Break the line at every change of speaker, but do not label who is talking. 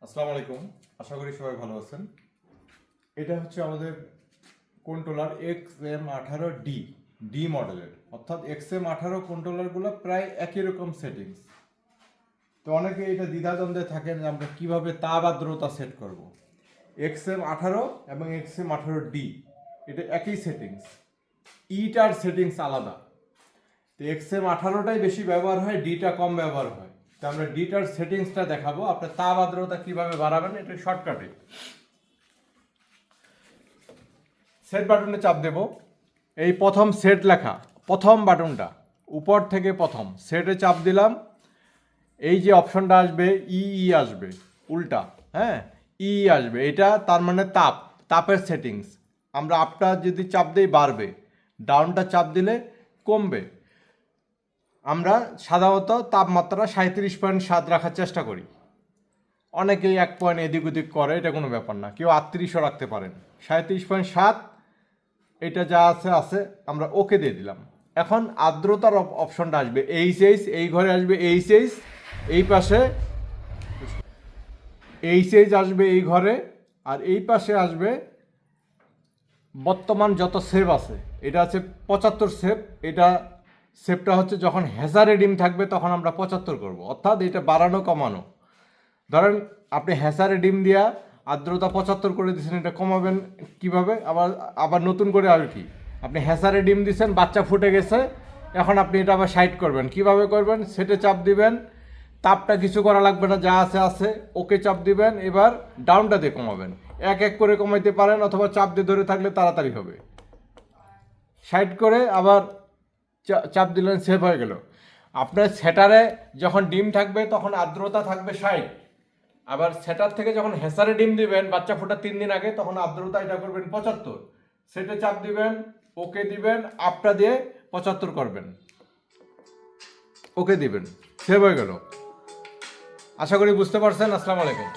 আসসালামু আলাইকুম। আশা করি সবাই ভালো আছেন। এটা হচ্ছে আমাদের কন্ট্রোলার XM18D ডি মডেলের, অর্থাৎ XM18 কন্ট্রোলারগুলো প্রায় একই রকম সেটিংস। তো অনেকে এটা দ্বিধাদ্বন্দ্বে থাকেন যে আমরা কীভাবে তাপ আর্দ্রতা সেট করব। XM18 এবং XM18D এটা একই সেটিংস, ইটার সেটিংস আলাদা। তো XM18টাই বেশি ব্যবহার হয়, ডিটা কম ব্যবহার হয়। তো আমরা ডিটার সেটিংসটা দেখাবো, আপনার তাপ আর্দ্রতা কীভাবে বাড়াবেন এটা শর্টকাটে। সেট বাটনে চাপ দেব, এই প্রথম সেট লেখা প্রথম বাটনটা উপর থেকে প্রথম সেটে চাপ দিলাম। এই যে অপশনটা আসবে আসবে উল্টা, হ্যাঁ আসবে, এটা তার মানে তাপের সেটিংস। আমরা আপটা যদি চাপ দিই বাড়বে, ডাউনটা চাপ দিলে কমবে। আমরা সাধারণত তাপমাত্রা 37.7 রাখার চেষ্টা করি। অনেকেই 1 পয়েন্ট এদিক ওদিক করে, এটা কোনো ব্যাপার না, কেউ 38ও রাখতে পারেন। 37.7 এটা যা আছে আছে, আমরা ওকে দিয়ে দিলাম। এখন আর্দ্রতার অপশনটা আসবে এই ঘরে আসবে এই পাশে আসবে এই ঘরে, আর এই পাশে আসবে বর্তমান যত সেভ আছে। এটা আছে 75 সেভ। এটা সেভটা হচ্ছে যখন হ্যাজারে ডিম থাকবে তখন আমরা 75 করব, অর্থাৎ এটা বাড়ানো কমানো। ধরেন আপনি হ্যাসারে ডিম দিয়া আর্দ্রতা 75 করে দিয়েছেন, এটা কমাবেন কিভাবে? আবার নতুন করে আর কি, আপনি হ্যাসারে ডিম দিয়েছেন, বাচ্চা ফুটে গেছে, এখন আপনি এটা আবার সাইড করবেন। কিভাবে করবেন? সেটে চাপ দিবেন, তাপটা কিছু করা লাগবে না, যা আছে আছে, ওকে চাপ দিবেন। এবার ডাউনটা দিয়ে কমাবেন, এক এক করে কমাইতে পারেন, অথবা চাপ দিয়ে ধরে থাকলে তাড়াতাড়ি হবে। সাইড করে আবার চাপ দিলেন, সেভ হয়ে গেল। আপনার সেটারে যখন ডিম থাকবে তখন আর্দ্রতা থাকবে 60। আবার সেটার থেকে যখন হেসারে ডিম দিবেন বাচ্চা ফোটার 3 দিন আগে, তখন আর্দ্রতা এটা করবেন 75। সেটা চাপ দিবেন, ওকে দিবেন, আপটা দিয়ে 75 করবেন, ওকে দিবেন, সেভ হয়ে গেল। আশা করি বুঝতে পারছেন। আসসালামু আলাইকুম।